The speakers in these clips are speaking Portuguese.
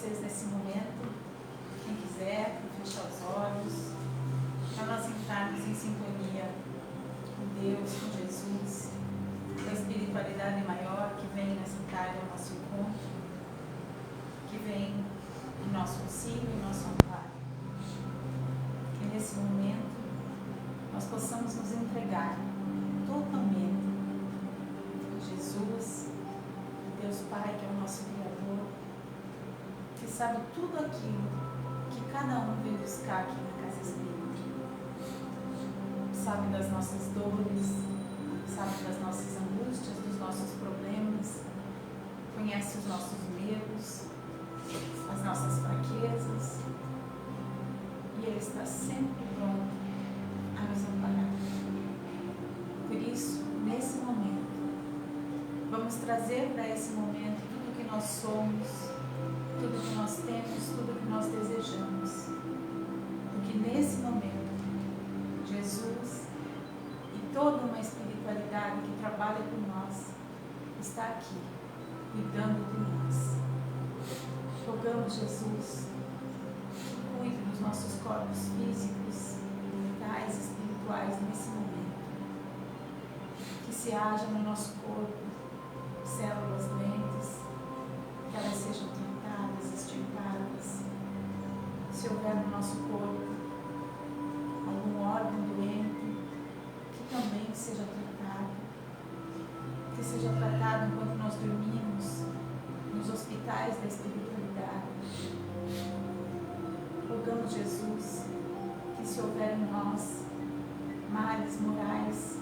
vocês nesse momento, quem quiser, fechar os olhos, para nós entrarmos em sintonia com Deus, com Jesus, com a espiritualidade maior que vem nessa tarde ao nosso encontro, que vem em nosso auxílio, em nosso amparo. Que nesse momento nós possamos nos entregar totalmente a Jesus, Deus Pai, que é o nosso Criador, que sabe tudo aquilo que cada um veio buscar aqui na Casa Espírita. Sabe das nossas dores, sabe das nossas angústias, dos nossos problemas, conhece os nossos medos, as nossas fraquezas, e Ele está sempre pronto a nos amparar. Por isso, nesse momento, vamos trazer para esse momento tudo que nós somos, tudo que nós temos, tudo que nós desejamos. Porque nesse momento, Jesus e toda uma espiritualidade que trabalha por nós está aqui, cuidando de nós. Rogamos, Jesus, que cuide dos nossos corpos físicos, mentais, espirituais nesse momento. Que se haja no nosso corpo células doentes, que elas sejam tratadas, extirpadas. Se houver no nosso corpo algum órgão doente, que também seja tratado. Que seja tratado enquanto nós dormimos nos hospitais da espiritualidade. Rogamos, Jesus, que se houver em nós males morais,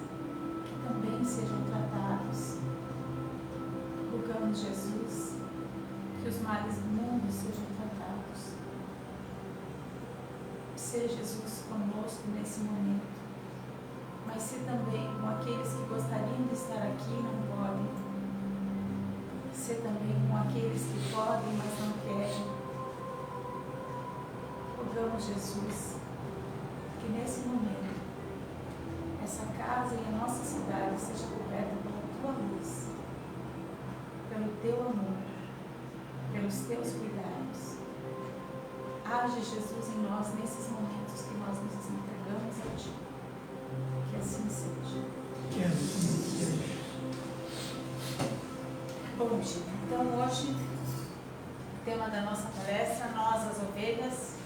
que também sejam tratados. Rogamos, Jesus, que os males do mundo sejam tratados. Seja Jesus conosco nesse momento, mas se também com aqueles que gostariam de estar aqui e não podem, se também com aqueles que podem, mas não querem. Rogamos, Jesus, que nesse momento essa casa e a nossa cidade seja coberta pela Tua luz, pelo Teu amor, pelos Teus cuidados. Age, Jesus, em nós nesses momentos que nós nos entregamos a Ti. Que assim seja. Que assim seja. Bom dia. Então hoje, o tema da nossa palestra, nós as ovelhas,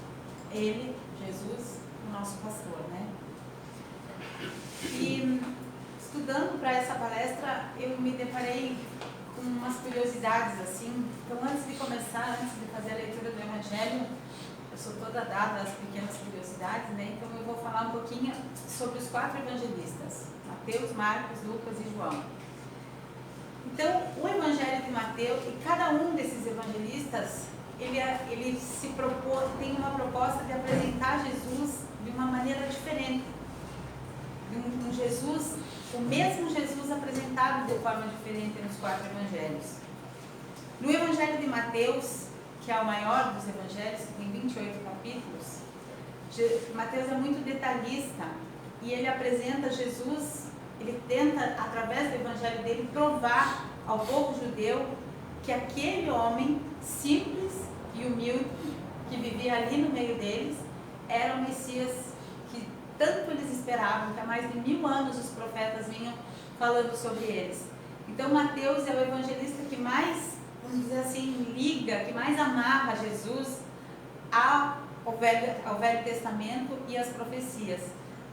Ele, Jesus, o nosso pastor, né? E estudando para essa palestra, eu me deparei com umas curiosidades assim. Então, antes de começar, antes de fazer a leitura do Evangelho, eu sou toda dada às pequenas curiosidades, né? Então eu vou falar um pouquinho sobre os 4 evangelistas: Mateus, Marcos, Lucas e João. Então, o Evangelho de Mateus, e cada um desses evangelistas, ele se propôs, tem uma proposta de apresentar Jesus de uma maneira diferente. De um Jesus, o mesmo Jesus apresentado de forma diferente nos 4 evangelhos. No Evangelho de Mateus, que é o maior dos evangelhos, que tem 28 capítulos, Mateus é muito detalhista e ele apresenta Jesus, ele tenta, através do evangelho dele, provar ao povo judeu que aquele homem simples e humilde, que vivia ali no meio deles, era o Messias que tanto eles esperavam, que há mais de 1000 anos os profetas vinham falando sobre eles. Então Mateus é o evangelista que mais, vamos dizer assim, liga, que mais amarra Jesus ao Velho Testamento e às profecias.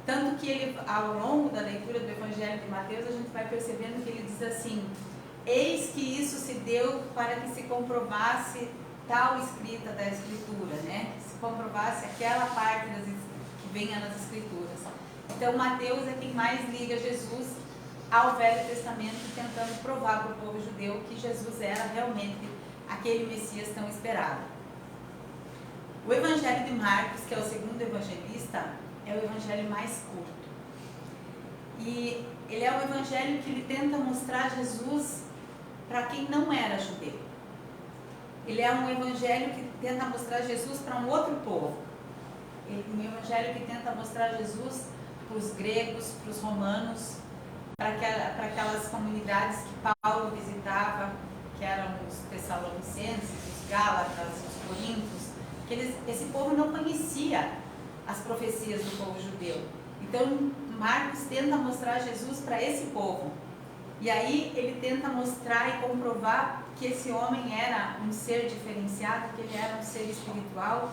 Tanto que ele, ao longo da leitura do Evangelho de Mateus, a gente vai percebendo que ele diz assim: eis que isso se deu para que se comprovasse tal escrita da Escritura, né? Que se comprovasse aquela parte que venha nas Escrituras. Então Mateus é quem mais liga Jesus ao Velho Testamento, tentando provar para o povo judeu que Jesus era realmente aquele Messias tão esperado. O Evangelho de Marcos, que é o segundo evangelista, é o evangelho mais curto. E ele é o evangelho que ele tenta mostrar Jesus para quem não era judeu. Ele é um evangelho que tenta mostrar Jesus para um outro povo. Ele é um evangelho que tenta mostrar Jesus para os gregos, para os romanos, para aquelas comunidades que Paulo visitava, que eram os Tessalonicenses, os Gálatas, os Coríntios, que esse povo não conhecia as profecias do povo judeu. Então, Marcos tenta mostrar Jesus para esse povo. E aí ele tenta mostrar e comprovar que esse homem era um ser diferenciado, que ele era um ser espiritual,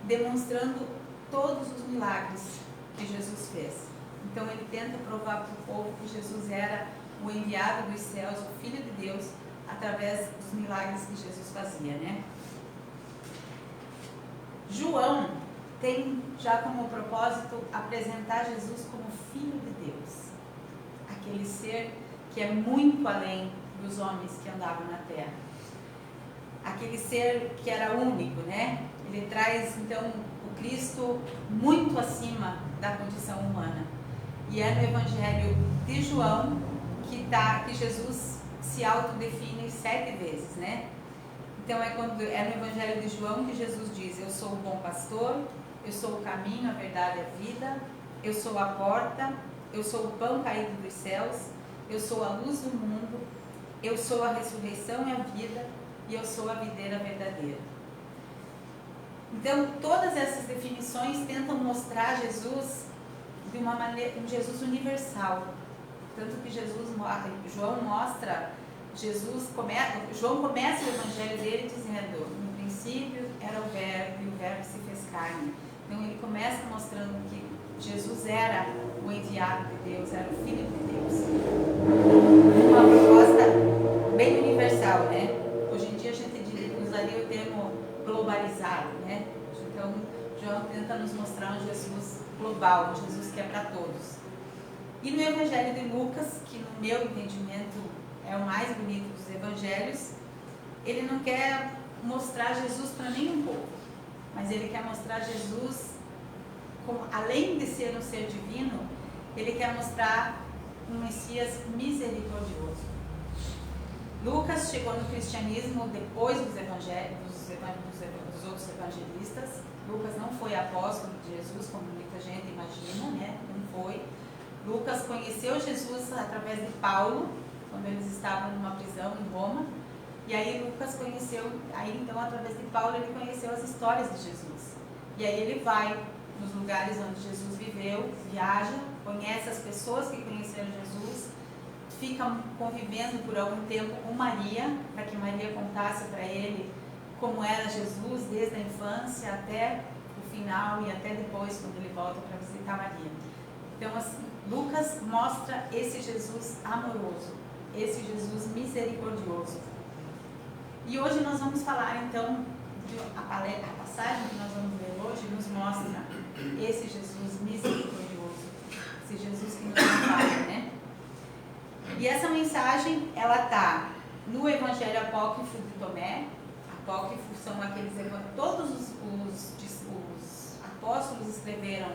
demonstrando todos os milagres que Jesus fez. Então ele tenta provar para o povo que Jesus era o enviado dos céus, o Filho de Deus, através dos milagres que Jesus fazia, né? João tem já como propósito apresentar Jesus como Filho de Deus, aquele ser que é muito além dos homens que andavam na terra, aquele ser que era único, né? Ele traz então o Cristo muito acima da condição humana. E é no Evangelho de João que Jesus se autodefine 7 vezes, né? Então é no Evangelho de João que Jesus diz: eu sou o bom pastor, eu sou o caminho, a verdade e a vida, eu sou a porta, eu sou o pão caído dos céus, eu sou a luz do mundo, eu sou a ressurreição e a vida, e eu sou a videira verdadeira. Então, todas essas definições tentam mostrar Jesus de uma maneira, um Jesus universal. Tanto que João mostra, João começa o evangelho dele dizendo: no princípio era o verbo, e o verbo se fez carne. Então, ele começa mostrando que Jesus era o enviado de Deus, era o Filho de Deus. Uma proposta bem universal, né? Hoje em dia a gente usaria o termo globalizado, né? Então, João tenta nos mostrar um Jesus global, um Jesus que é para todos. E no Evangelho de Lucas, que no meu entendimento é o mais bonito dos evangelhos, ele não quer mostrar Jesus para nenhum povo, mas ele quer mostrar Jesus como, além de ser um ser divino, ele quer mostrar um Messias misericordioso. Lucas chegou no cristianismo depois dos outros evangelistas. Lucas não foi apóstolo de Jesus, como muita gente imagina, né? Não foi. Lucas conheceu Jesus através de Paulo, quando eles estavam numa prisão em Roma. E aí Lucas conheceu, então através de Paulo ele conheceu as histórias de Jesus. E aí ele vai nos lugares onde Jesus viveu, viaja, conhece as pessoas que conheceram Jesus, fica convivendo por algum tempo com Maria, para que Maria contasse para ele como era Jesus desde a infância até o final e até depois, quando ele volta para visitar Maria. Então, assim, Lucas mostra esse Jesus amoroso, esse Jesus misericordioso. E hoje nós vamos falar, então, a passagem que nós vamos ler hoje nos mostra esse Jesus misericordioso, esse Jesus que nos ampara, né? E essa mensagem, ela está no Evangelho Apócrifo de Tomé. Apócrifos são aqueles, todos os apóstolos escreveram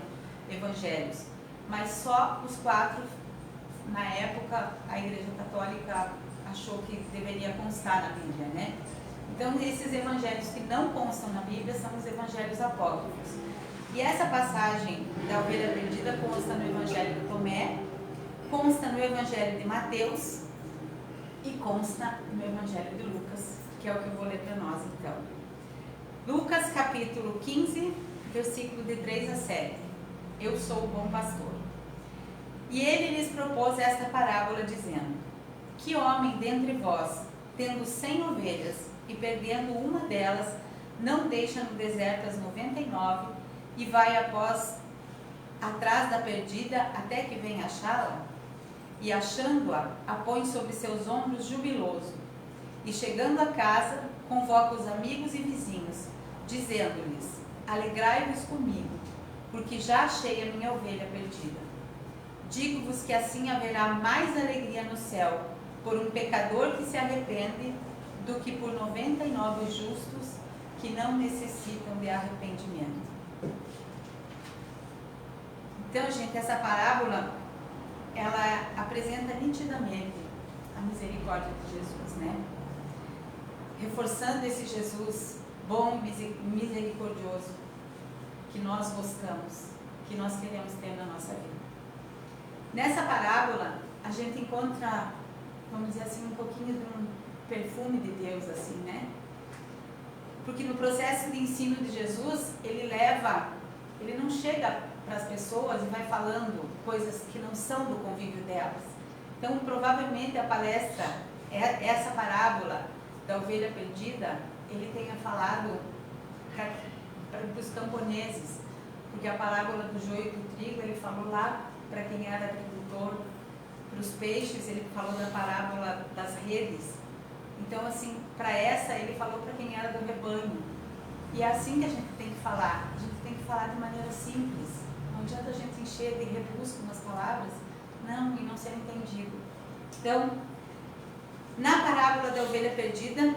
evangelhos, mas só os 4, na época, a Igreja Católica achou que deveria constar na Bíblia, né? Então, esses evangelhos que não constam na Bíblia são os evangelhos apócrifos. E essa passagem da ovelha perdida consta no Evangelho de Tomé, consta no Evangelho de Mateus e consta no Evangelho de Lucas, que é o que eu vou ler para nós, então. Lucas, capítulo 15, versículo de 3 a 7. Eu sou o bom pastor. E ele lhes propôs esta parábola, dizendo: que homem dentre vós, tendo 100 ovelhas e perdendo uma delas, não deixa no deserto as 99 e vai atrás da perdida até que venha achá-la? E achando-a, a põe sobre seus ombros jubiloso. E chegando a casa, convoca os amigos e vizinhos, dizendo-lhes: alegrai-vos comigo, porque já achei a minha ovelha perdida. Digo-vos que assim haverá mais alegria no céu por um pecador que se arrepende do que por 99 justos que não necessitam de arrependimento. Então, gente, essa parábola, ela apresenta nitidamente a misericórdia de Jesus, né? Reforçando esse Jesus bom e misericordioso que nós buscamos, que nós queremos ter na nossa vida. Nessa parábola, a gente encontra, vamos dizer assim, um pouquinho de um perfume de Deus, assim, né? Porque no processo de ensino de Jesus, ele não chega para as pessoas e vai falando coisas que não são do convívio delas. Então, provavelmente a palestra, essa parábola da ovelha perdida, ele tenha falado para os camponeses, porque a parábola do joio e do trigo, ele falou lá para quem era agricultor, para os peixes, ele falou da parábola das redes. Então, assim, para essa, ele falou para quem era do rebanho. E é assim que a gente tem que falar. A gente tem que falar de maneira simples. Não adianta a gente encher de rebusco nas palavras, e não ser entendido. Então, na parábola da ovelha perdida,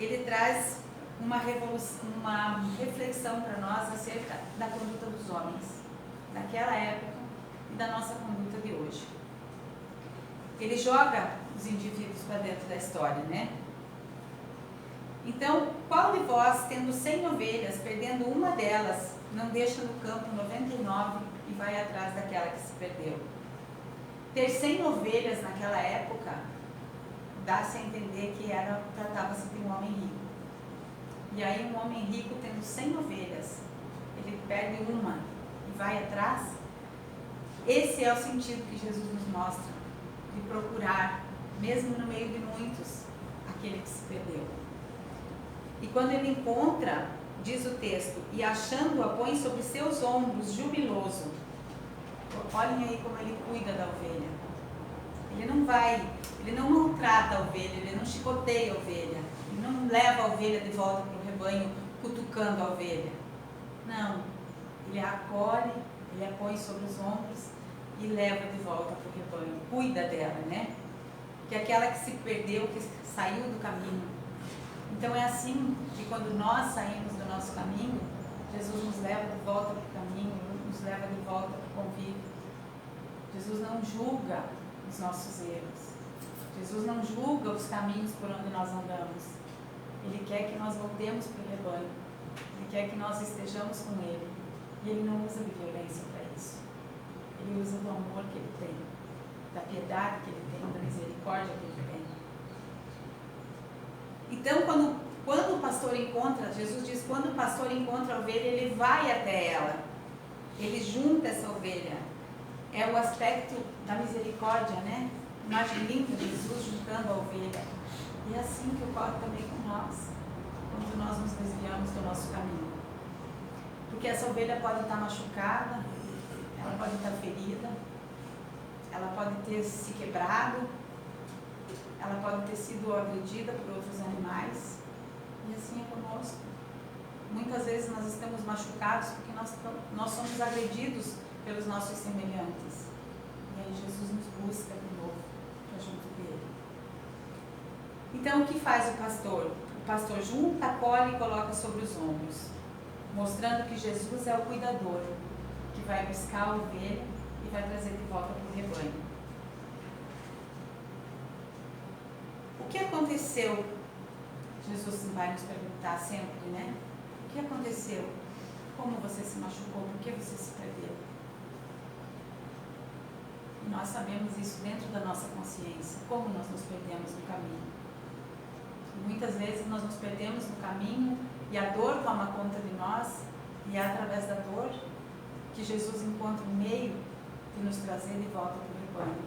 ele traz uma reflexão para nós acerca da conduta dos homens, daquela época e da nossa conduta de hoje. Ele joga os indivíduos para dentro da história, né? Então, qual de vós, tendo 100 ovelhas, perdendo uma delas, não deixa no campo 99 e vai atrás daquela que se perdeu? Ter 100 ovelhas naquela época, dá-se a entender que tratava-se de um homem rico. E aí um homem rico tendo 100 ovelhas, ele perde uma e vai atrás. Esse é o sentido que Jesus nos mostra, de procurar, mesmo no meio de muitos, aquele que se perdeu. E quando ele encontra, diz o texto, e achando-a põe sobre seus ombros, jubiloso. Olhem aí como ele cuida da ovelha. Ele não maltrata a ovelha, ele não chicoteia a ovelha, ele não leva a ovelha de volta para o rebanho, cutucando a ovelha. Não, ele a acolhe, ele a põe sobre os ombros e leva de volta para o rebanho, cuida dela, né? Que é aquela que se perdeu, que saiu do caminho. Então é assim que quando nós saímos do nosso caminho, Jesus nos leva de volta para o caminho, nos leva de volta para o convívio. Jesus não julga os nossos erros. Jesus não julga os caminhos por onde nós andamos. Ele quer que nós voltemos para o rebanho. Ele quer que nós estejamos com Ele. E Ele não usa de violência para isso. Ele usa do amor que Ele tem, da piedade que Ele tem, da misericórdia que Ele tem. Então, quando o pastor encontra, Jesus diz, quando o pastor encontra a ovelha, ele vai até ela. Ele junta essa ovelha. É o aspecto da misericórdia, né? Imagem linda de Jesus juntando a ovelha. E é assim que ocorre também com nós, quando nós nos desviamos do nosso caminho. Porque essa ovelha pode estar machucada, ela pode estar ferida, ela pode ter se quebrado, ela pode ter sido agredida por outros animais. E assim é conosco. Muitas vezes nós estamos machucados porque nós somos agredidos pelos nossos semelhantes. E aí Jesus nos busca de novo para junto dele. Então o que faz o pastor? O pastor junta, acolhe e coloca sobre os ombros, mostrando que Jesus é o cuidador, que vai buscar a ovelha e vai trazer de volta para o rebanho. O que aconteceu? Jesus vai nos perguntar sempre, né? O que aconteceu? Como você se machucou? Por que você se perdeu? E nós sabemos isso dentro da nossa consciência, como nós nos perdemos no caminho. E muitas vezes nós nos perdemos no caminho e a dor toma conta de nós, e é através da dor que Jesus encontra um meio de nos trazer de volta para o rebanho.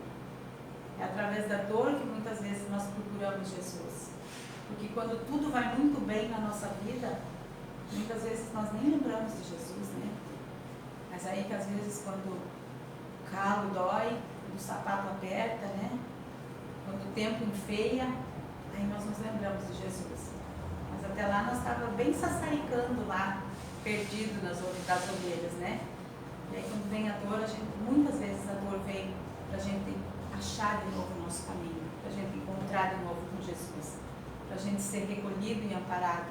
É através da dor que muitas vezes nós procuramos Jesus. Porque quando tudo vai muito bem na nossa vida, muitas vezes nós nem lembramos de Jesus, né? Mas aí que às vezes quando o calo dói, quando o sapato aperta, né? Quando o tempo enfeia, aí nós nos lembramos de Jesus. Mas até lá nós estávamos bem sassaricando lá, perdido das ovelhas, né? E aí quando vem a dor, muitas vezes a dor vem para a gente achar de novo o nosso caminho, para a gente encontrar de novo com Jesus, para a gente ser recolhido e amparado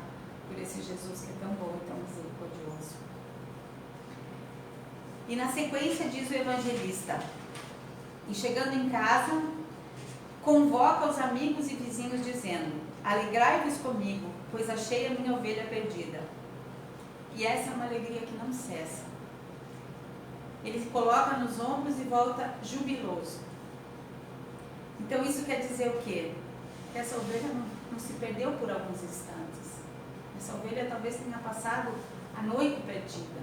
por esse Jesus que é tão bom e tão misericordioso. E na sequência diz o evangelista, e chegando em casa, convoca os amigos e vizinhos dizendo, alegrai-vos comigo, pois achei a minha ovelha perdida. E essa é uma alegria que não cessa. Ele se coloca nos ombros e volta jubiloso. Então isso quer dizer o quê? Que essa ovelha não se perdeu por alguns instantes. Essa ovelha talvez tenha passado a noite perdida.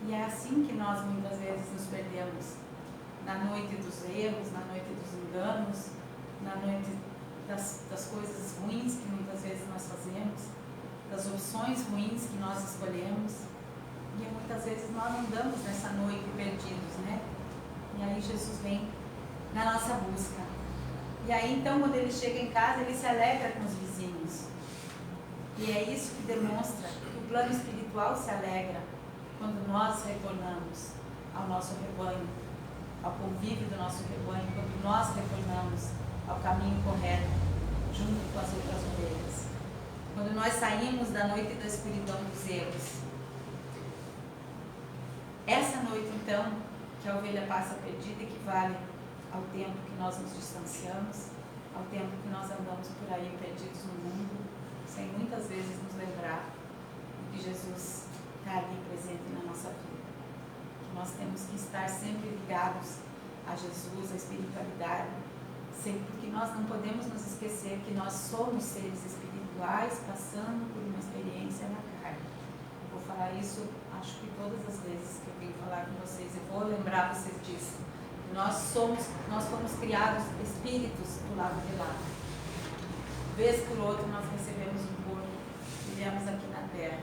E é assim que nós muitas vezes nos perdemos. Na noite dos erros, na noite dos enganos, na noite das coisas ruins que muitas vezes nós fazemos, das opções ruins que nós escolhemos. E muitas vezes nós andamos nessa noite perdidos, né? E aí Jesus vem na nossa busca. E aí então quando ele chega em casa, ele se alegra com os vizinhos. E é isso que demonstra que o plano espiritual se alegra quando nós retornamos ao nosso rebanho, ao convívio do nosso rebanho, quando nós retornamos ao caminho correto, junto com as outras ovelhas. Quando nós saímos da noite da escuridão dos erros. Essa noite, então, que a ovelha passa perdida, equivale ao tempo que nós nos distanciamos, ao tempo que nós andamos por aí perdidos no mundo, sem muitas vezes nos lembrar que Jesus está ali presente na nossa vida. Que nós temos que estar sempre ligados a Jesus, a espiritualidade, porque nós não podemos nos esquecer que nós somos seres espirituais passando por uma experiência na carne. Eu vou falar isso, acho que todas as vezes que eu venho falar com vocês, eu vou lembrar vocês disso. Nós fomos criados espíritos do lado de lá. Vez por outra nós recebemos um corpo e viemos aqui na Terra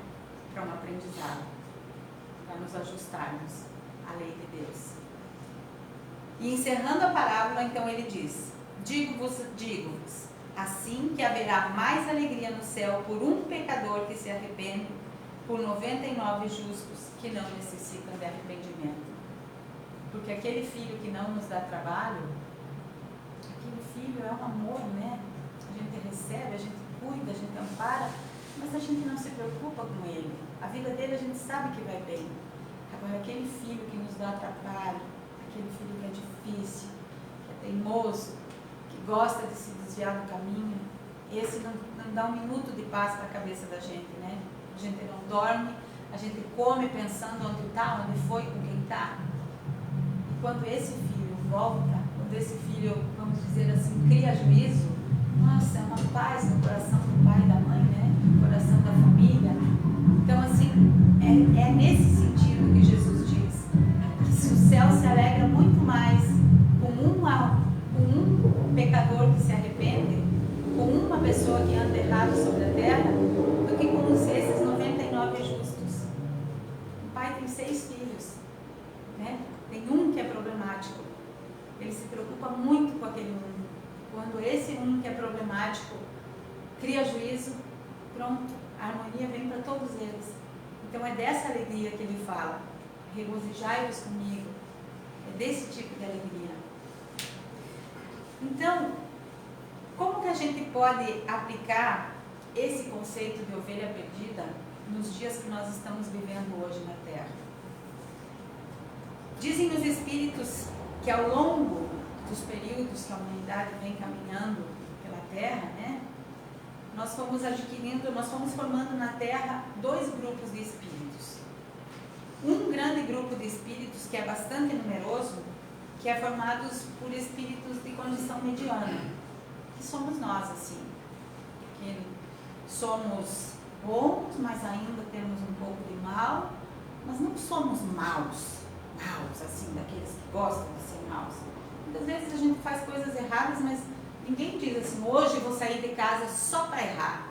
para um aprendizado, para nos ajustarmos à lei de Deus. E encerrando a parábola, então ele diz: digo-vos, assim que haverá mais alegria no céu por um pecador que se arrepende, por 99 justos que não necessitam de arrependimento. Porque aquele filho que não nos dá trabalho, aquele filho é um amor, né? A gente recebe, a gente cuida, a gente ampara, mas a gente não se preocupa com ele. A vida dele a gente sabe que vai bem. Agora, aquele filho que nos dá trabalho, aquele filho que é difícil, que é teimoso, que gosta de se desviar do caminho, esse não dá um minuto de paz para a cabeça da gente, né? A gente não dorme, a gente come pensando onde está, onde foi, com quem está. E quando esse filho volta, quando esse filho, vamos dizer assim, cria juízo, nossa, é uma paz no coração do pai e da mãe, né? No coração da família. Então, assim, é nesse sentido que Jesus diz que se o céu se alegra muito mais com um pecador que se arrepende, com uma pessoa que anda errado sobre a terra, do que com esses 99 justos. O pai tem 6 filhos, né? Tem um que é problemático. Ele se preocupa muito com aquele um. Quando esse um que é problemático cria juízo, pronto, a harmonia vem para todos eles. Então é dessa alegria que ele fala: regozijai-vos comigo. É desse tipo de alegria. Então, como que a gente pode aplicar esse conceito de ovelha perdida nos dias que nós estamos vivendo hoje na Terra? Dizem os espíritos que ao longo dos períodos que a humanidade vem caminhando pela Terra, né, nós fomos formando na Terra 2 grupos de espíritos. Um grande grupo de espíritos que é bastante numeroso, que é formado por espíritos de condição mediana, que somos nós, assim, que somos bons, mas ainda temos um pouco de mal, mas não somos maus, assim, daqueles que gostam de ser maus. Muitas vezes a gente faz coisas erradas, mas ninguém diz assim: hoje eu vou sair de casa só para errar,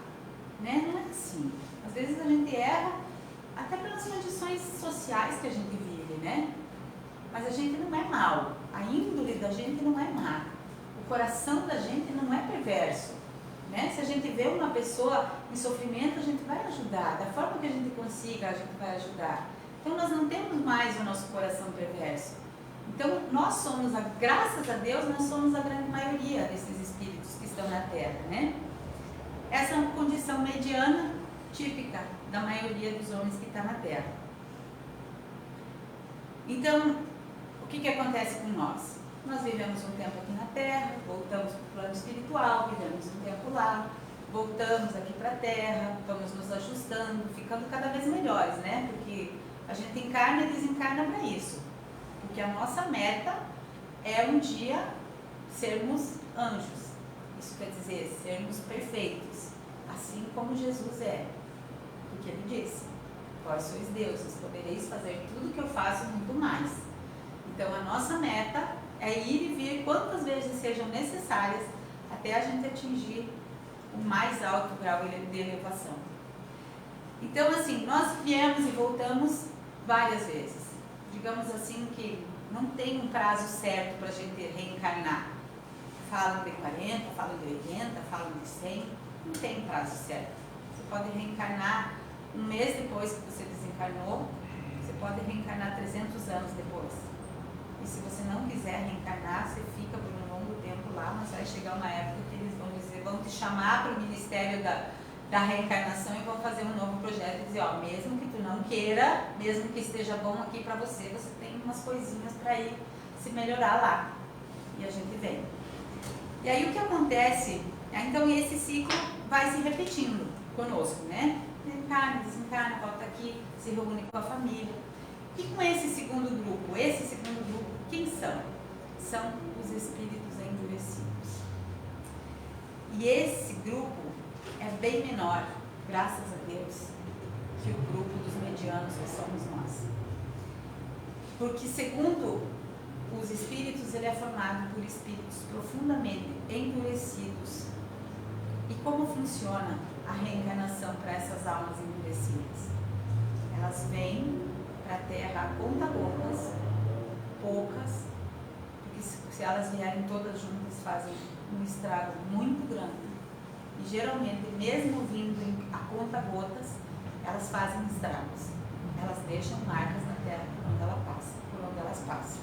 né? Não é assim. Às vezes a gente erra até pelas condições sociais que a gente vive, né? Mas a gente não é mau, a índole da gente não é má, o coração da gente não é perverso, né? Se a gente vê uma pessoa em sofrimento, a gente vai ajudar, da forma que a gente consiga, a gente vai ajudar. Então nós não temos mais o nosso coração perverso. Então nós somos, graças a Deus, nós somos a grande maioria desses espíritos que estão na Terra, né? Essa é uma condição mediana típica da maioria dos homens que está na Terra. Então, o que acontece com nós? Nós vivemos um tempo aqui na Terra, voltamos para o plano espiritual, vivemos um tempo lá, voltamos aqui para a Terra, vamos nos ajustando, ficando cada vez melhores, né? Porque a gente encarna e desencarna para isso. Porque a nossa meta é um dia sermos anjos. Isso quer dizer, sermos perfeitos. assim como Jesus é. Porque ele disse: vós sois deuses, podereis fazer tudo o que eu faço e muito mais. Então a nossa meta é ir e vir quantas vezes sejam necessárias até a gente atingir o mais alto grau de elevação. Então, assim, nós viemos e voltamos várias vezes. Digamos assim que não tem um prazo certo para a gente reencarnar. Falam de 40, falam de 80, falam de 100, não tem prazo certo. Você pode reencarnar um mês depois que você desencarnou, você pode reencarnar 300 anos depois. E se você não quiser reencarnar, você fica por um longo tempo lá, mas vai chegar uma época que eles vão dizer, vão te chamar para o Ministério da Reencarnação e vão fazer um novo projeto e dizer, ó, mesmo que tu não queira, mesmo que esteja bom aqui para você, você tem umas coisinhas para ir se melhorar lá. E a gente vem. E aí o que acontece, então esse ciclo vai se repetindo conosco, né? Encarna, desencarna, volta aqui, se reúne com a família. E com esse segundo grupo, quem são? São os espíritos endurecidos. E esse grupo é bem menor, graças a Deus, que o grupo dos medianos que somos nós. Porque segundo os espíritos, ele é formado por espíritos profundamente endurecidos. E como funciona a reencarnação para essas almas endurecidas? Elas vêm para a Terra a conta-gotas, poucas, porque se elas vierem todas juntas fazem um estrago muito grande. E geralmente, mesmo vindo a conta-gotas, elas fazem estragos. Elas deixam marcas na Terra por onde elas passam.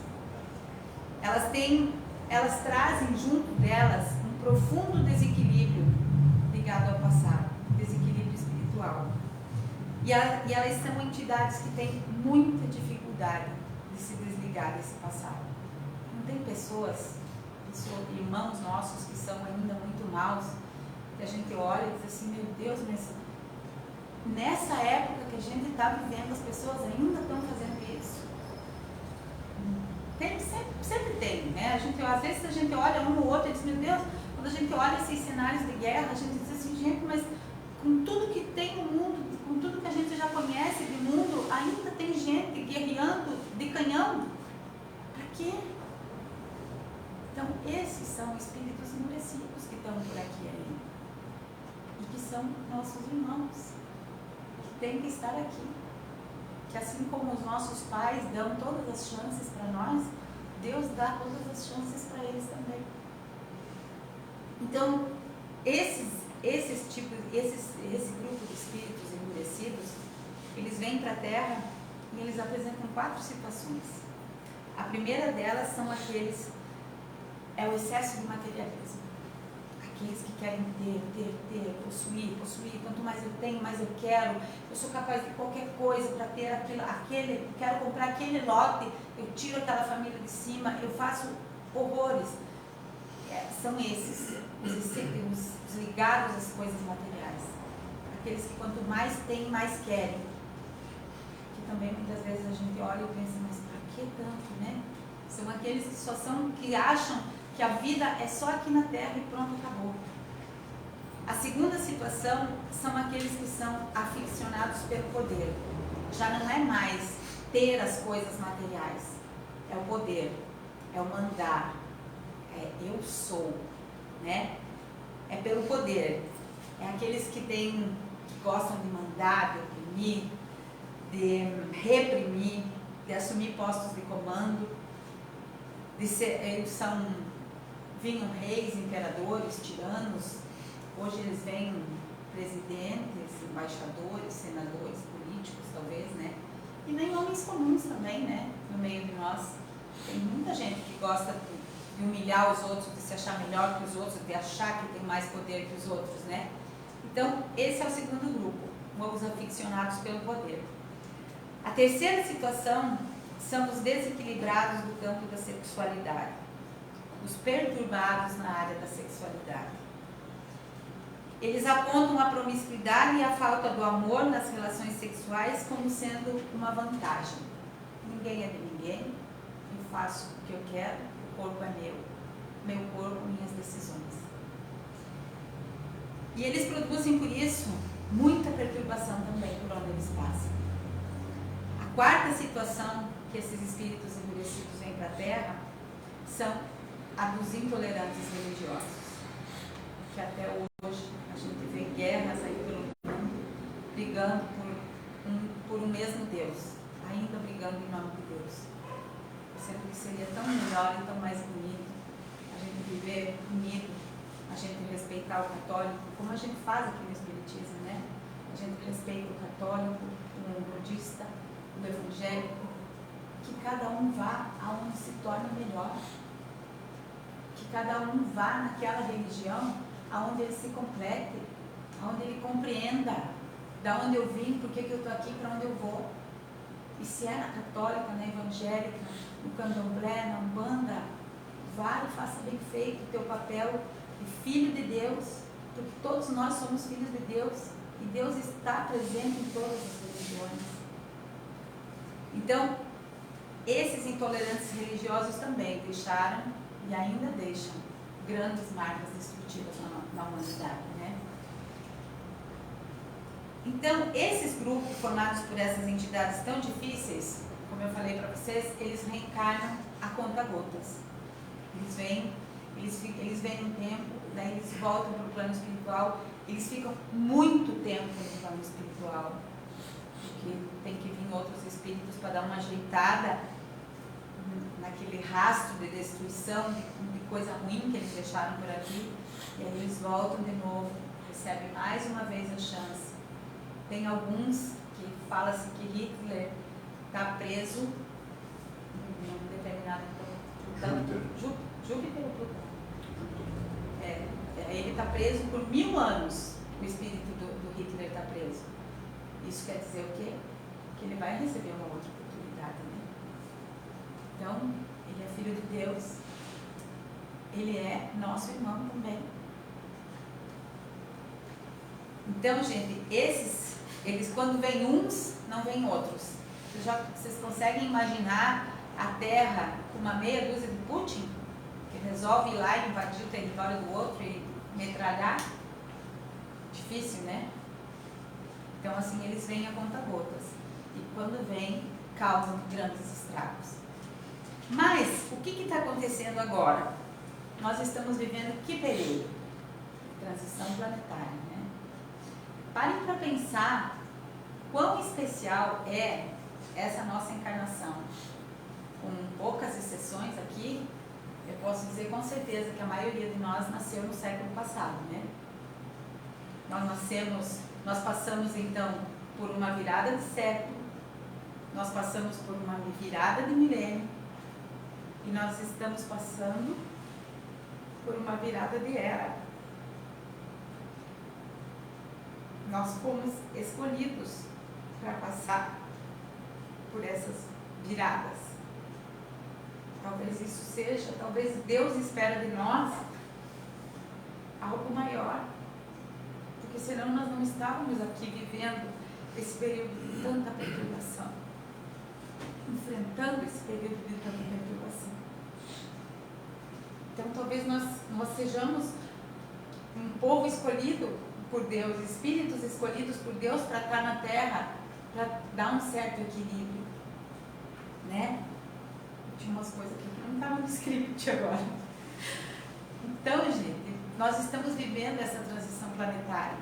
Elas trazem junto delas um profundo desequilíbrio ligado ao passado, desequilíbrio espiritual. E elas são entidades que têm muita dificuldade de se desligar desse passado. Não tem pessoas, irmãos nossos que são ainda muito maus, que a gente olha e diz assim, meu Deus, mas nessa época que a gente está vivendo, as pessoas ainda estão fazendo isso. Sempre tem, né? Às vezes a gente olha um ou outro e diz, meu Deus, quando a gente olha esses cenários de guerra, a gente diz assim, gente, mas com tudo que tem no mundo, com tudo que a gente já conhece do mundo, ainda tem gente guerreando de canhão. Para quê? Então, esses são espíritos endurecidos que estão por aqui ainda. E que são nossos irmãos, que têm que estar aqui. Que assim como os nossos pais dão todas as chances para nós, Deus dá todas as chances para eles também. Então, esse grupo de espíritos endurecidos, eles vêm para a Terra e eles apresentam 4 situações. A primeira delas são é o excesso de materialismo. Aqueles que querem ter, possuir, quanto mais eu tenho, mais eu quero, eu sou capaz de qualquer coisa para ter quero comprar aquele lote, eu tiro aquela família de cima, eu faço horrores. São esses, os ligados às coisas materiais. Aqueles que quanto mais têm, mais querem. Que também muitas vezes a gente olha e pensa, mas para que tanto, né? São aqueles que acham que a vida é só aqui na Terra e pronto, acabou. A segunda situação são aqueles que são aficionados pelo poder. Já não é mais ter as coisas materiais, é o poder, é o mandar, é eu sou, né? É pelo poder. É aqueles que gostam de mandar, de oprimir, de reprimir, de assumir postos de comando, vinham reis, imperadores, tiranos, hoje eles vêm presidentes, embaixadores, senadores, políticos talvez, né? E nem homens comuns também, né? No meio de nós. Tem muita gente que gosta de humilhar os outros, de se achar melhor que os outros, de achar que tem mais poder que os outros, né? Então, esse é o segundo grupo, os aficionados pelo poder. A terceira situação são os desequilibrados do campo da sexualidade. Os perturbados na área da sexualidade. Eles apontam a promiscuidade e a falta do amor nas relações sexuais como sendo uma vantagem. Ninguém é de ninguém, eu faço o que eu quero, o corpo é meu corpo, minhas decisões. E eles produzem, por isso, muita perturbação também por onde eles passam. A quarta situação que esses espíritos endurecidos vêm para a Terra são a dos intolerantes religiosos, que até hoje a gente vê guerras aí pelo mundo, brigando por um mesmo Deus, ainda brigando em nome de Deus. Sendo que seria tão melhor e tão mais bonito a gente viver unido, a gente respeitar o católico, como a gente faz aqui no Espiritismo, né? A gente respeita o católico, o budista, o evangélico, que cada um vá aonde se torna melhor, que cada um vá naquela religião aonde ele se complete, aonde ele compreenda da onde eu vim, por que eu estou aqui, para onde eu vou. E se é na católica, na evangélica, no candomblé, na umbanda, vá e faça bem feito o teu papel de filho de Deus, porque todos nós somos filhos de Deus e Deus está presente em todas as religiões. Então, esses intolerantes religiosos também deixaram e ainda deixam grandes marcas destrutivas na humanidade, né? Então, esses grupos formados por essas entidades tão difíceis, como eu falei para vocês, eles reencarnam a conta-gotas. Eles vêm um tempo, daí eles voltam para o plano espiritual, eles ficam muito tempo no plano espiritual, porque tem que vir outros espíritos para dar uma ajeitada naquele rastro de destruição, de coisa ruim que eles deixaram por aqui, e aí eles voltam de novo, recebem mais uma vez a chance. Tem alguns que fala-se que Hitler está preso em um determinado Júpiter ou Plutão? Ele está preso por 1000 anos, o espírito do Hitler está preso. Isso quer dizer o quê? Que ele vai receber uma outra oportunidade, né? Então, ele é filho de Deus, ele é nosso irmão também. Então, gente, eles quando vêm uns, não vêm outros. Vocês conseguem imaginar a Terra com uma meia dúzia de Putin, que resolve ir lá e invadir o território do outro e metralhar? Difícil, né? Então, assim, eles vêm a conta-gotas. E quando vêm, causam grandes estragos. Mas, o que está acontecendo agora? Nós estamos vivendo que período? Transição planetária, né? Parem para pensar quão especial é essa nossa encarnação. Com poucas exceções aqui, eu posso dizer com certeza que a maioria de nós nasceu no século passado, né? Nós passamos então por uma virada de século, nós passamos por uma virada de milênio e nós estamos passando por uma virada de era. Nós fomos escolhidos para passar por essas viradas. Talvez Deus espera de nós algo maior, porque senão nós não estávamos aqui vivendo esse período de tanta perturbação, enfrentando esse período de tanta perturbação. Então talvez nós sejamos um povo escolhido por Deus, espíritos escolhidos por Deus para estar na Terra, para dar um certo equilíbrio, né? Tinha umas coisas aqui que não estavam no script agora. Então, gente, nós estamos vivendo essa transição planetária.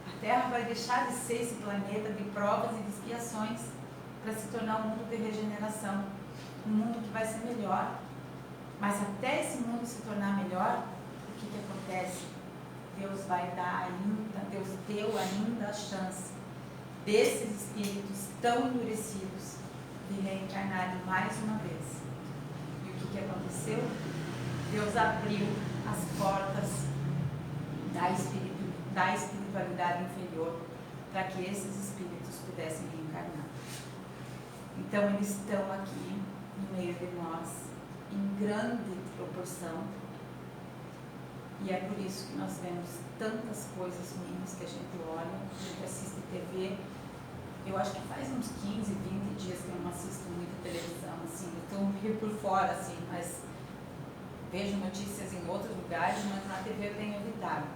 A Terra vai deixar de ser esse planeta de provas e de expiações para se tornar um mundo de regeneração, um mundo que vai ser melhor. Mas até esse mundo se tornar melhor, o que acontece? Deus vai dar ainda, Deus deu ainda a chance desses espíritos tão endurecidos de reencarnarem mais uma vez. E o que aconteceu? Deus abriu as portas da espiritualidade inferior para que esses espíritos pudessem reencarnar. Então eles estão aqui no meio de nós em grande proporção. E é por isso que nós vemos tantas coisas ruins que a gente olha, a gente assiste TV. Eu acho que faz uns 15, 20 dias que eu não assisto muita televisão, assim, eu estou meio por fora, assim, mas vejo notícias em outros lugares, mas na TV eu tenho evitado.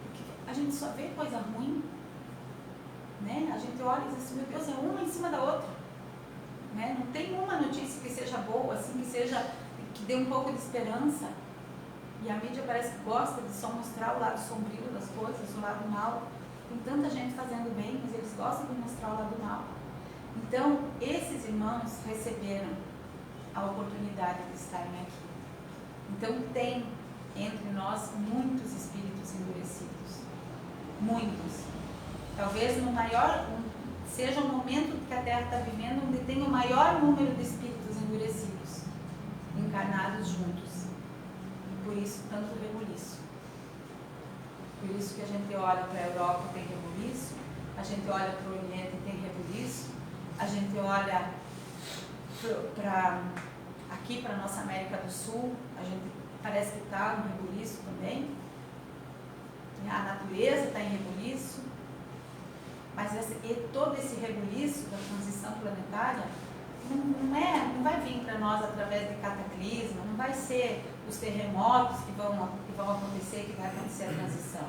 Porque a gente gente só vê coisa ruim, né? A gente olha e diz assim, meu Deus, é uma em cima da outra, né? Não tem uma notícia que seja boa, assim, que dê um pouco de esperança. E a mídia parece que gosta de só mostrar o lado sombrio das coisas, o lado mal. Tem tanta gente fazendo bem, mas eles gostam de mostrar o lado mal. Então, esses irmãos receberam a oportunidade de estarem aqui. Então, tem entre nós muitos espíritos endurecidos. Muitos. Talvez seja um momento que a Terra está vivendo onde tem o maior número de espíritos endurecidos, encarnados juntos. E por isso, tanto rebuliço. Por isso que a gente olha para a Europa e tem rebuliço, a gente olha para o Oriente e tem rebuliço, a gente olha aqui para a nossa América do Sul, a gente parece que está no rebuliço também. A natureza está em rebuliço. Mas todo esse rebuliço da transição planetária não vai vir para nós através de cataclisma, não vai ser os terremotos que vão acontecer, que vai acontecer a transição.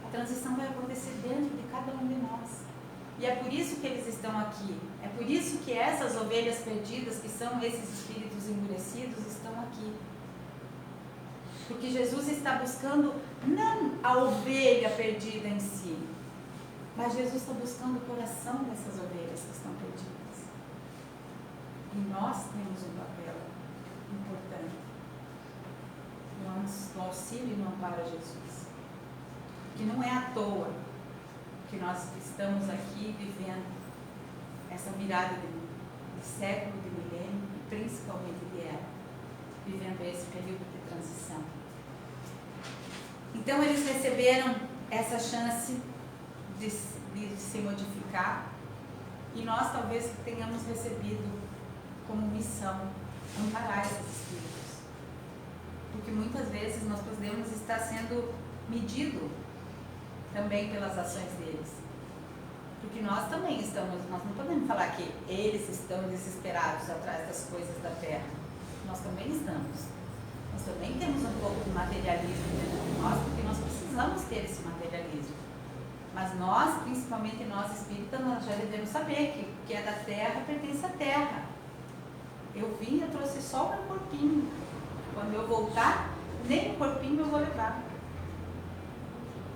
A transição vai acontecer dentro de cada um de nós. E é por isso que eles estão aqui. É por isso que essas ovelhas perdidas, que são esses espíritos endurecidos, estão aqui. Porque Jesus está buscando não a ovelha perdida em si, mas Jesus está buscando o coração dessas ovelhas que estão perdidas. E nós temos um papel importante no auxílio e no amparo a Jesus. Que não é à toa que nós estamos aqui vivendo essa virada de século, de milênio, e principalmente de era, vivendo esse período de transição. Então eles receberam essa chance de se modificar, e nós talvez tenhamos recebido como missão amparar esses espíritos, porque muitas vezes nós podemos estar sendo medido também pelas ações deles, porque nós também estamos, nós não podemos falar que eles estão desesperados atrás das coisas da terra, nós também estamos. Nós também temos um pouco de materialismo dentro de nós, porque nós precisamos ter esse materialismo. Mas nós, principalmente nós espíritas, nós já devemos saber que o que é da terra pertence à terra. Eu trouxe só o meu corpinho. Quando eu voltar, nem o corpinho eu vou levar.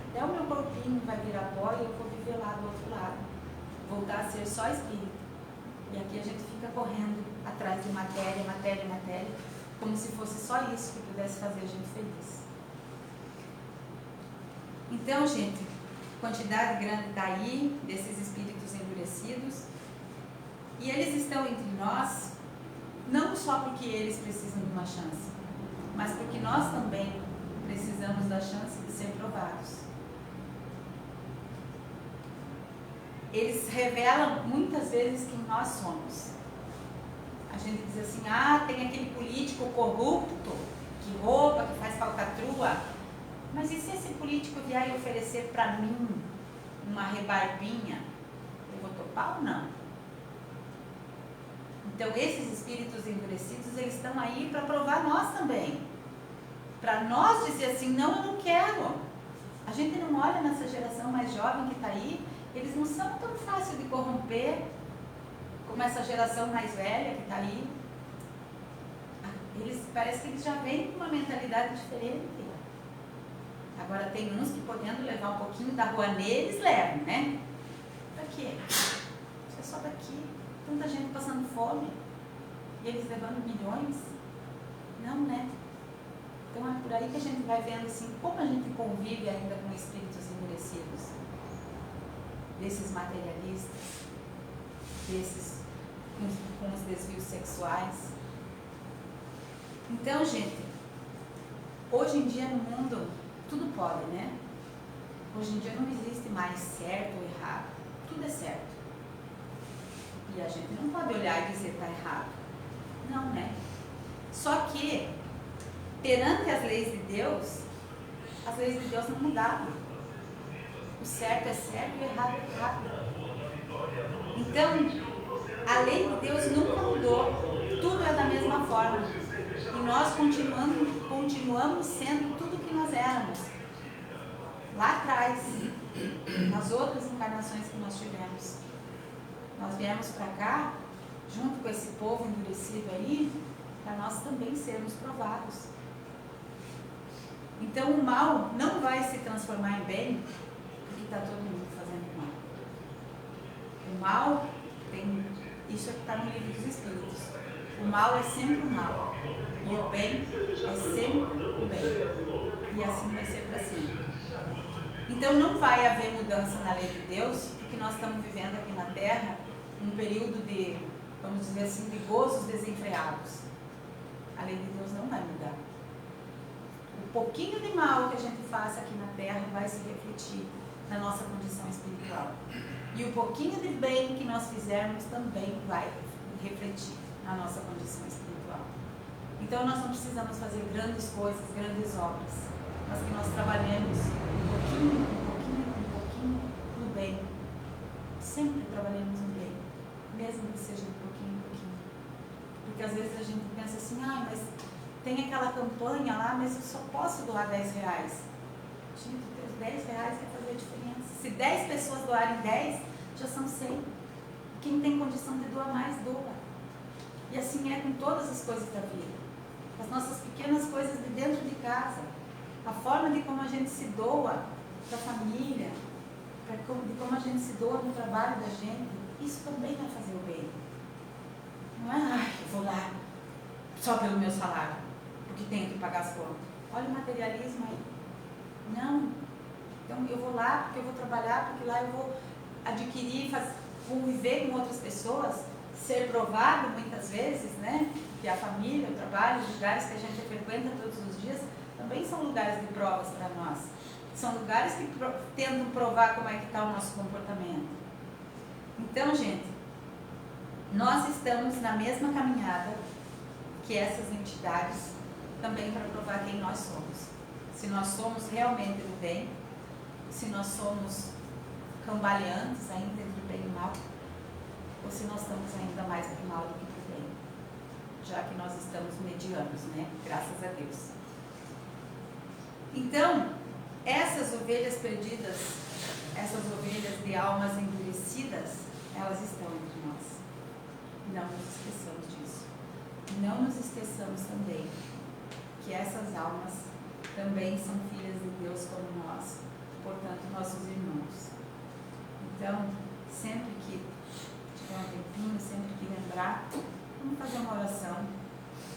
Até o meu corpinho vai virar pó e eu vou viver lá do outro lado. Voltar a ser só espírito. E aqui a gente fica correndo atrás de matéria, matéria, matéria, como se fosse só isso que pudesse fazer a gente feliz. Então, gente, quantidade grande daí, desses espíritos endurecidos, e eles estão entre nós, não só porque eles precisam de uma chance, mas porque nós também precisamos da chance de ser provados. Eles revelam muitas vezes quem nós somos. A gente diz assim, tem aquele político corrupto, que rouba, que faz falcatrua. Mas e se esse político vier e oferecer para mim uma rebarbinha? Eu vou topar ou não? Então, esses espíritos endurecidos, eles estão aí para provar nós também. Para nós dizer assim, não, eu não quero. A gente não olha nessa geração mais jovem que está aí, eles não são tão fáceis de corromper como essa geração mais velha que está aí. Parece que eles já vêm com uma mentalidade diferente. Agora tem uns que, podendo levar um pouquinho da rua neles, levam, né? Pra quê? Isso é só daqui. Tanta gente passando fome. E eles levando milhões. Não, né? Então é por aí que a gente vai vendo assim, como a gente convive ainda com espíritos endurecidos. Desses materialistas. Desses com os desvios sexuais. Então, gente, hoje em dia no mundo, tudo pode, né? Hoje em dia não existe mais certo ou errado. Tudo é certo. E a gente não pode olhar e dizer que está errado. Não, né? Só que, perante as leis de Deus, as leis de Deus não mudaram. O certo é certo e o errado é errado. Então, a lei de Deus nunca mudou. Tudo é da mesma forma. E nós continuamos sendo tudo que nós éramos. Lá atrás. atrás, nas outras encarnações que nós tivemos. Nós viemos para cá, junto com esse povo endurecido aí, para nós também sermos provados. Então o mal não vai se transformar em bem, porque está todo mundo fazendo mal. O mal tem, isso é que está no livro dos Espíritos. O mal é sempre o mal. E o bem é sempre o bem. E assim vai ser para sempre. Então não vai haver mudança na lei de Deus, porque nós estamos vivendo aqui na Terra um período de, vamos dizer assim, de gozos desenfreados. A lei de Deus não vai mudar. O pouquinho de mal que a gente faça aqui na Terra vai se refletir na nossa condição espiritual. E o pouquinho de bem que nós fizermos também vai refletir na nossa condição espiritual. Então nós não precisamos fazer grandes coisas, grandes obras, mas que nós trabalhemos um pouquinho no bem. Sempre trabalhemos no bem, mesmo que seja um pouquinho. Porque às vezes a gente pensa assim, mas tem aquela campanha lá, mas eu só posso doar R$10. Gente, os R$10 vai fazer a diferença. Se 10 pessoas doarem 10, já são 100. Quem tem condição de doar mais, doa. E assim é com todas as coisas da vida. As nossas pequenas coisas de dentro de casa. A forma de como a gente se doa para a família, de como a gente se doa no trabalho da gente, isso também vai fazer o bem. Não é, eu vou lá só pelo meu salário, porque tenho que pagar as contas. Olha o materialismo aí. Não. Então eu vou lá porque eu vou trabalhar, porque lá eu vou adquirir, conviver com outras pessoas, ser provado muitas vezes, né? Que a família, o trabalho, os lugares que a gente frequenta todos os dias, também são lugares de provas para nós. São lugares que tentam provar como é que está o nosso comportamento. Então, gente, nós estamos na mesma caminhada que essas entidades, também para provar quem nós somos. Se nós somos realmente do bem, se nós somos cambaleantes ainda entre o bem e o mal, ou se nós estamos ainda mais para o mal do que para o bem, já que nós estamos medianos, né? Graças a Deus. Então, essas ovelhas perdidas, essas ovelhas de almas endurecidas, elas estão entre nós. Não nos esqueçamos disso. Não nos esqueçamos também que essas almas também são filhas de Deus como nós, portanto, nossos irmãos. Então, sempre que tiver um tempinho, sempre que lembrar, vamos fazer uma oração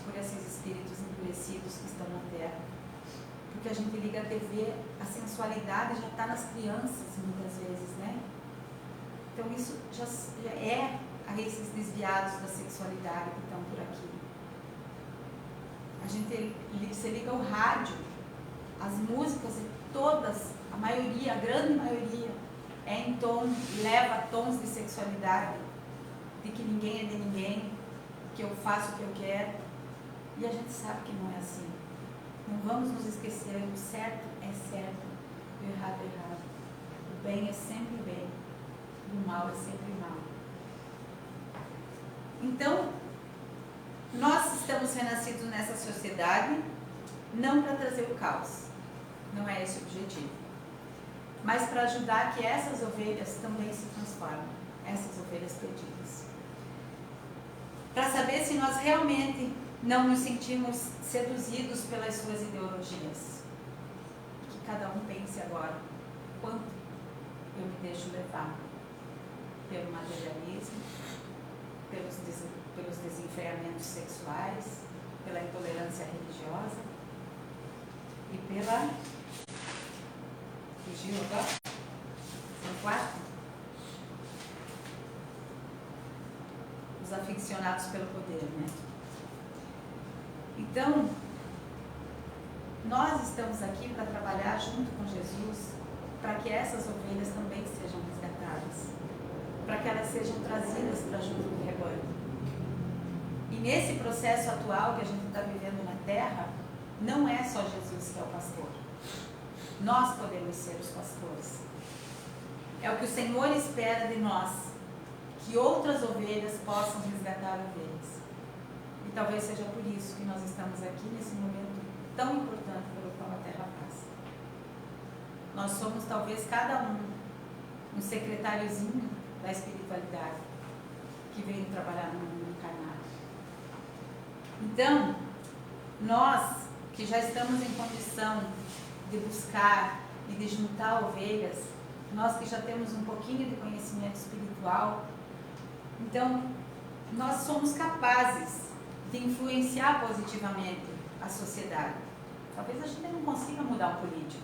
por esses espíritos endurecidos que estão na Terra. Porque a gente liga a TV, a sensualidade já está nas crianças muitas vezes, né? Então isso já é a esses desviados da sexualidade que estão por aqui. Você liga o rádio, as músicas, todas, a maioria, a grande maioria, é em tom, leva tons de sexualidade, de que ninguém é de ninguém, que eu faço o que eu quero, e a gente sabe que não é assim. Não vamos nos esquecer, o certo é certo, o errado é errado. O bem é sempre bem, o mal é sempre mal. Então, nós estamos renascidos nessa sociedade, não para trazer o caos, não é esse o objetivo, mas para ajudar que essas ovelhas também se transformem, essas ovelhas perdidas. Para saber se nós realmente não nos sentimos seduzidos pelas suas ideologias. E que cada um pense agora, quanto eu me deixo levar pelo materialismo, pelos desenfreamentos sexuais, pela intolerância religiosa e pela... Fugiu agora? São 4? Os aficionados pelo poder, né? Então, nós estamos aqui para trabalhar junto com Jesus, para que essas ovelhas também sejam resgatadas, para que elas sejam trazidas para junto do rebanho. E nesse processo atual que a gente está vivendo na Terra, não é só Jesus que é o pastor. Nós podemos ser os pastores. É o que o Senhor espera de nós, que outras ovelhas possam resgatar ovelhas. E talvez seja por isso que nós estamos aqui nesse momento tão importante pelo qual a Terra passa. nós somos talvez cada um secretáriozinho da espiritualidade que veio trabalhar no mundo encarnado. Então, nós que já estamos em condição de buscar e de juntar ovelhas, nós que já temos um pouquinho de conhecimento espiritual, então nós somos capazes de influenciar positivamente a sociedade. Talvez a gente não consiga mudar um político,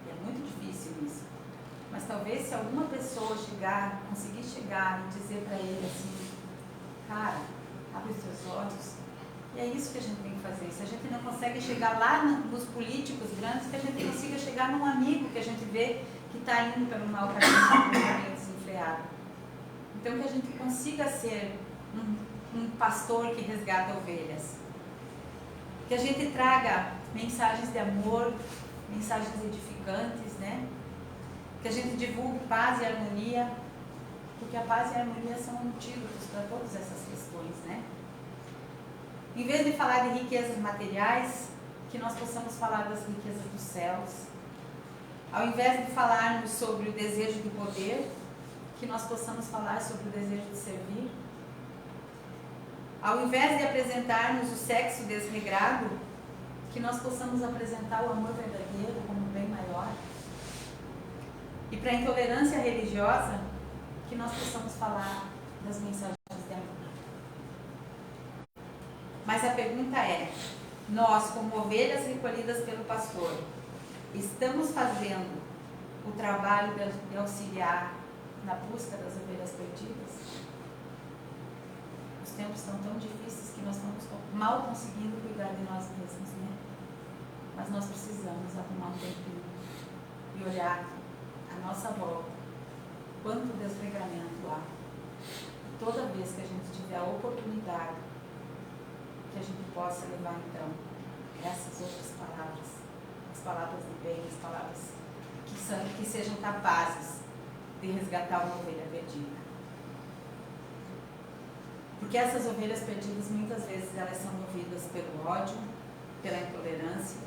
é muito difícil isso, mas talvez se alguma pessoa conseguir chegar e dizer para ele assim, cara, abre os seus olhos, e é isso que a gente tem que fazer. Se a gente não consegue chegar lá nos políticos grandes, que a gente consiga chegar num amigo que a gente vê que está indo pelo mau caminho, pelo caminho desenfreado. Então que a gente consiga ser um pastor que resgata ovelhas. Que a gente traga mensagens de amor, mensagens edificantes, né? Que a gente divulgue paz e harmonia, porque a paz e a harmonia são antídotos para todas essas questões, né? Em vez de falar de riquezas materiais, que nós possamos falar das riquezas dos céus. Ao invés de falarmos sobre o desejo de poder, que nós possamos falar sobre o desejo de servir. Ao invés de apresentarmos o sexo desregrado, que nós possamos apresentar o amor verdadeiro como bem maior. E para a intolerância religiosa, que nós possamos falar das mensagens de amor. Mas a pergunta é, nós como ovelhas recolhidas pelo pastor, estamos fazendo o trabalho de auxiliar na busca das ovelhas perdidas? Os tempos estão tão difíceis que nós estamos mal conseguindo cuidar de nós mesmos, né? Mas nós precisamos arrumar um tempinho e olhar à nossa volta quanto desregramento há. Toda vez que a gente tiver a oportunidade, que a gente possa levar então essas outras palavras, as palavras de bem, as palavras que sejam capazes de resgatar uma ovelha perdida. Porque essas ovelhas perdidas, muitas vezes, elas são movidas pelo ódio, pela intolerância.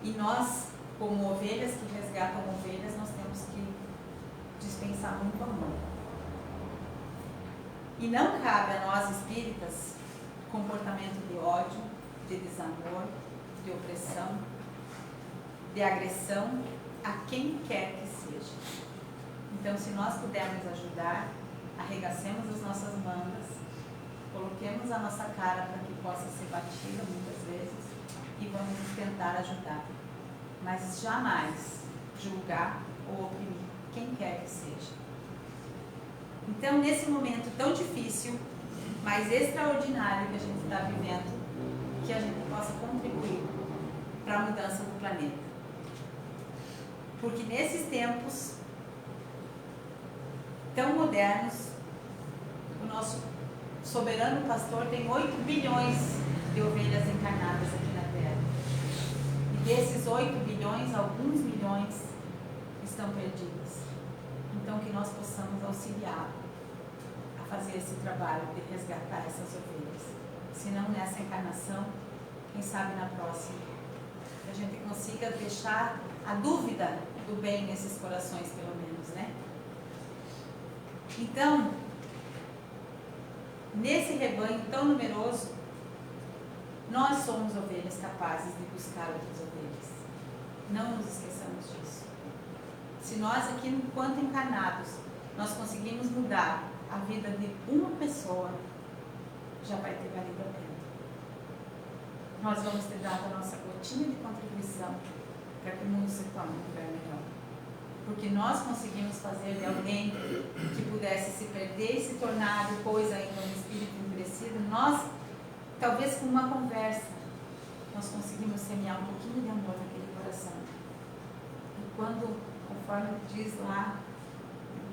E nós, como ovelhas que resgatam ovelhas, nós temos que dispensar muito amor. E não cabe a nós espíritas comportamento de ódio, de desamor, de opressão, de agressão a quem quer que seja. Então, se nós pudermos ajudar, arregacemos as nossas mangas, coloquemos a nossa cara para que possa ser batida muitas vezes e vamos tentar ajudar. Mas jamais julgar ou oprimir quem quer que seja. Então, nesse momento tão difícil, mas extraordinário que a gente está vivendo, que a gente possa contribuir para a mudança do planeta. Porque nesses tempos tão modernos, o nosso soberano pastor tem 8 bilhões de ovelhas encarnadas aqui na Terra. E desses 8 bilhões, alguns milhões estão perdidos. Então que nós possamos auxiliar a fazer esse trabalho de resgatar essas ovelhas. Se não nessa encarnação, quem sabe na próxima, que a gente consiga deixar a dúvida do bem nesses corações, pelo menos, né? Então, nesse rebanho tão numeroso, nós somos ovelhas capazes de buscar outras ovelhas. Não nos esqueçamos disso. Se nós aqui, enquanto encarnados, nós conseguimos mudar a vida de uma pessoa, já vai ter valido a pena. Nós vamos ter dado a nossa gotinha de contribuição para que o mundo se torne um lugar melhor. Porque nós conseguimos fazer de alguém que pudesse se perder e se tornar depois ainda um espírito endurecido, nós, talvez com uma conversa, nós conseguimos semear um pouquinho de amor naquele coração. E quando, conforme diz lá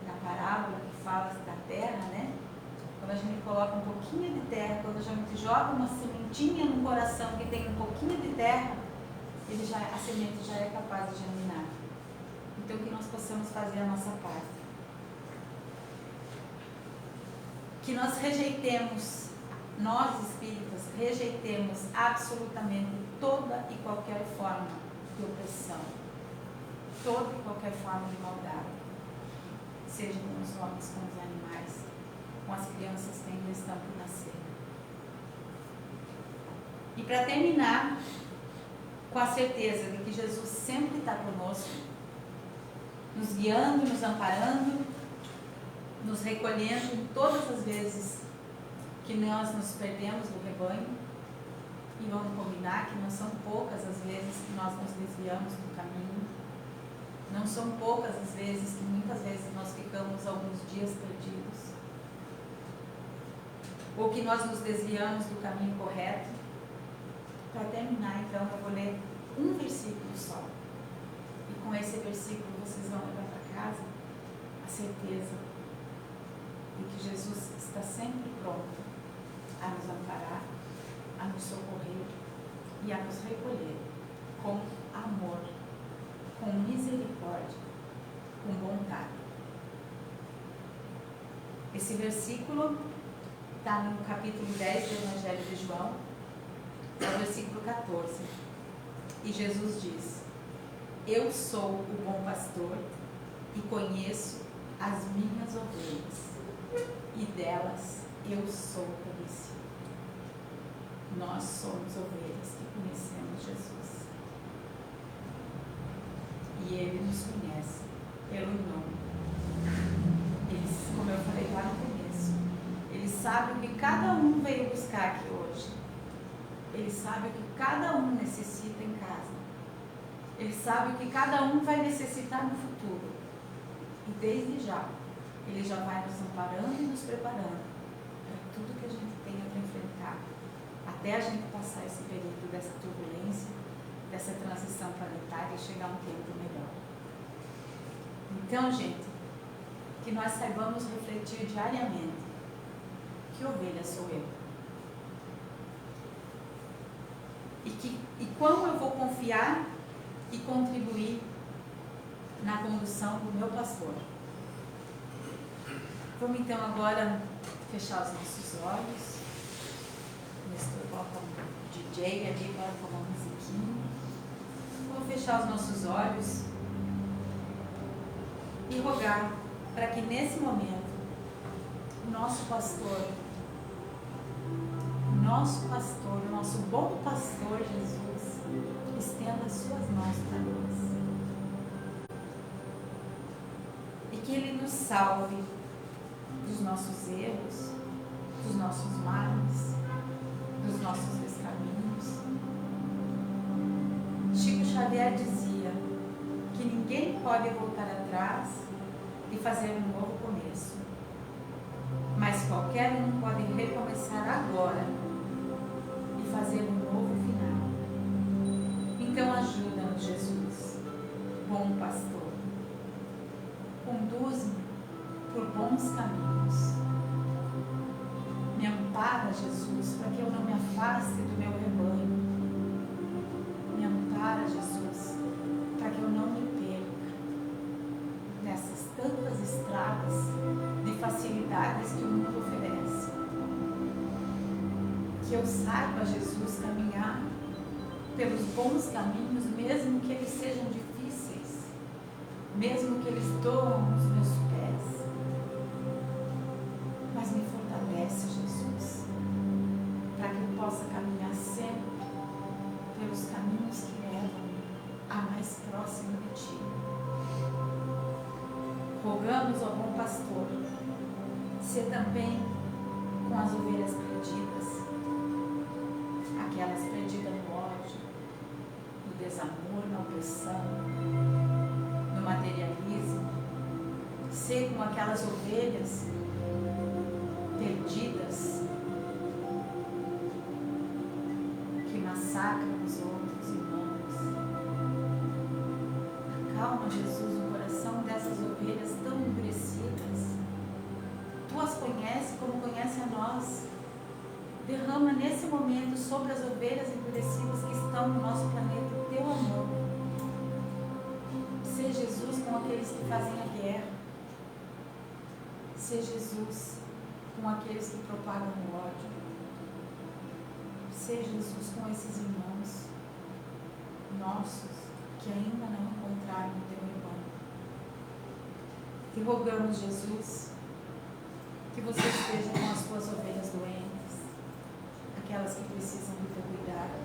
na parábola que fala da terra, né? Quando a gente coloca um pouquinho de terra, quando a gente joga uma sementinha no coração que tem um pouquinho de terra, a semente já é capaz de germinar. Então, que nós possamos fazer a nossa parte. Que nós rejeitemos, nós espíritas, rejeitemos absolutamente toda e qualquer forma de opressão, toda e qualquer forma de maldade, seja com os homens, com os animais, com as crianças que ainda estão por nascer. E para terminar, com a certeza de que Jesus sempre está conosco, nos guiando, nos amparando, nos recolhendo em todas as vezes que nós nos perdemos do rebanho, e vamos combinar que não são poucas as vezes que nós nos desviamos do caminho, não são poucas as vezes que muitas vezes nós ficamos alguns dias perdidos, ou que nós nos desviamos do caminho correto. Para terminar, então, eu vou ler um versículo só, e com esse versículo vocês vão levar para casa a certeza de que Jesus está sempre pronto a nos amparar, a nos socorrer e a nos recolher com amor, com misericórdia, com bondade. Esse versículo está no capítulo 10 do Evangelho de João, é o versículo 14. E Jesus diz: eu sou o bom pastor e conheço as minhas ovelhas, e delas eu sou conhecido. Nós somos ovelhas que conhecemos Jesus. E Ele nos conhece pelo nome. Ele, como eu falei lá no começo, Ele sabe o que cada um veio buscar aqui hoje. Ele sabe o que cada um necessita em casa. Ele sabe o que cada um vai necessitar no futuro. E desde já, Ele já vai nos amparando e nos preparando para tudo que a gente tenha para enfrentar, até a gente passar esse período dessa turbulência, dessa transição planetária e chegar a um tempo melhor. Então, gente, que nós saibamos refletir diariamente: que ovelha sou eu? E como eu vou confiar e contribuir na condução do meu pastor? Vamos então agora fechar os nossos olhos. O Nestor coloca um DJ ali, agora com uma musiquinha. Vamos fechar os nossos olhos e rogar para que nesse momento o nosso pastor, o nosso bom pastor Jesus, estenda as suas mãos para nós. E que Ele nos salve dos nossos erros, dos nossos males, dos nossos descaminhos. Chico Xavier dizia que ninguém pode voltar atrás e fazer um novo começo, mas qualquer um pode recomeçar agora e fazer um novo final. Então ajuda-nos, Jesus, bom pastor. Conduz-me por bons caminhos. Me ampara, Jesus, para que eu não me afaste do meu rebanho. Me ampara, Jesus, para que eu não me perca nessas tantas estradas de facilidades que o mundo oferece. Que eu saiba, Jesus, caminhar pelos bons caminhos, mesmo que eles sejam difíceis, mesmo que eles doam os meus pés. Mas me fortalece, Jesus, para que eu possa caminhar sempre pelos caminhos que levam a mais próximo de Ti. Rogamos ao bom pastor, ser também com as ovelhas perdidas, aquelas perdidas no ódio, no desamor, na opressão, no materialismo, ser com aquelas ovelhas perdidas que massacram os outros irmãos. Acalma, Jesus, o coração dessas ovelhas tão endurecidas. Tu as conheces como conhece a nós. Derrama nesse momento sobre as ovelhas endurecidas que estão no nosso planeta o teu amor. Ser Jesus com aqueles que fazem a guerra. Ser Jesus com aqueles que propagam o ódio. Ser Jesus com esses irmãos nossos que ainda não encontraram o teu Te rogamos, Jesus, que você esteja com as tuas ovelhas doentes, aquelas que precisam do teu cuidado,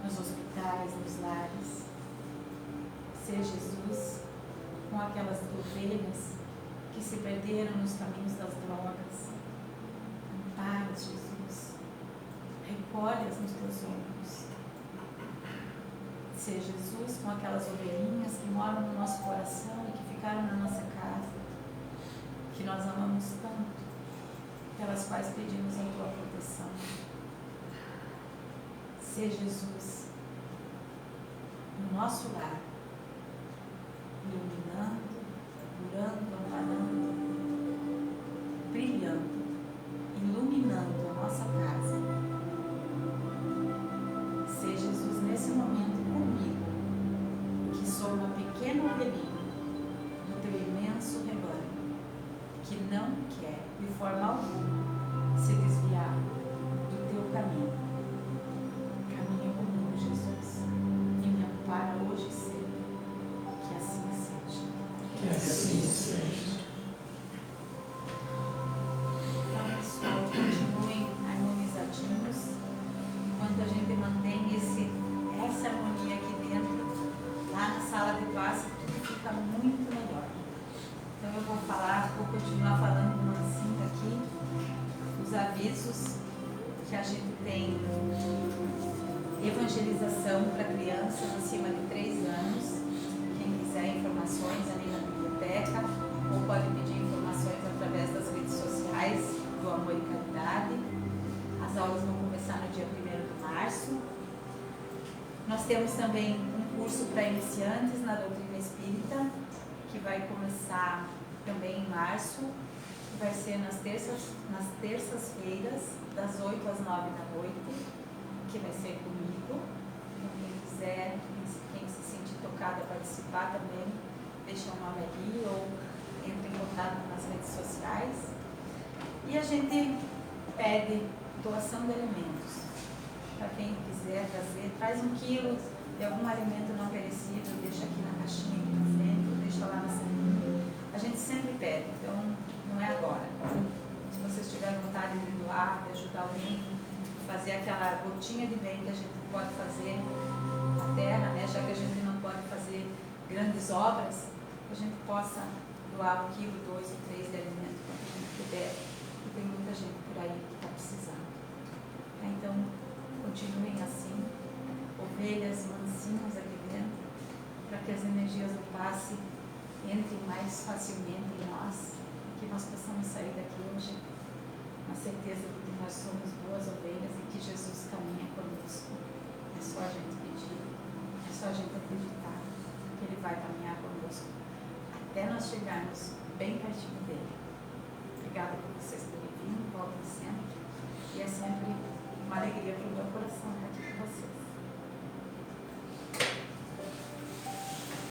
nos hospitais, nos lares. Seja, Jesus, com aquelas ovelhas que se perderam nos caminhos das drogas. Ampara, Jesus. Recolhe-as nos teus ombros. Seja, Jesus, com aquelas ovelhinhas que moram no nosso coração e que ficaram na nossa casa, que nós amamos tanto, pelas quais pedimos a tua proteção. Seja, Jesus, no nosso lar, iluminando, curando, amparando, brilhando, iluminando a nossa casa. Seja, Jesus, nesse momento comigo, que sou uma pequena ovelhinha do teu imenso rebanho, que não quer, de forma alguma, se desviar do teu caminho. Caminha comigo, Jesus, e me ampara hoje e sempre. Que assim seja. Que assim seja. Então, pessoal, continuem harmonizadinhos. Enquanto a gente mantém essa harmonia aqui dentro, lá na sala de passe, tudo fica muito melhor. Então eu vou continuar falando mansinho aqui, os avisos que a gente tem. Evangelização para crianças acima de 3 anos. Quem quiser informações ali na biblioteca, ou pode pedir informações através das redes sociais do Amor e Caridade. As aulas vão começar no dia 1º de março. Nós temos também um curso para iniciantes na doutrina espírita, que vai começar também em março. Vai ser nas terças-feiras, das 8 às 9 da noite, que vai ser comigo. Então, quem quiser, quem se sentir tocado a participar também, deixa um nome ali ou entre em contato nas redes sociais. E a gente pede doação de alimentos. Para quem quiser trazer, traz 1 quilo de algum alimento não perecível, deixa aqui na caixinha aqui na frente, ou deixa lá na salinha. A gente sempre pede, então não é agora. Se vocês tiverem vontade de doar, de ajudar alguém, fazer aquela gotinha de bem que a gente pode fazer na terra, né? Já que a gente não pode fazer grandes obras, que a gente possa doar 1 quilo, 2 ou 3 de alimento quando a gente puder, porque tem muita gente por aí que está precisando. Então, continuem assim, ovelhas mansinhas aqui dentro, para que as energias do passe entrem mais facilmente em nós, e que nós possamos sair daqui hoje na certeza de que nós somos boas ovelhas e que Jesus caminha conosco. É só a gente pedir, é só a gente acreditar que Ele vai caminhar conosco até nós chegarmos bem pertinho dele. Obrigada por vocês terem vindo, voltem sempre, e é sempre uma alegria para o meu coração estar aqui com vocês.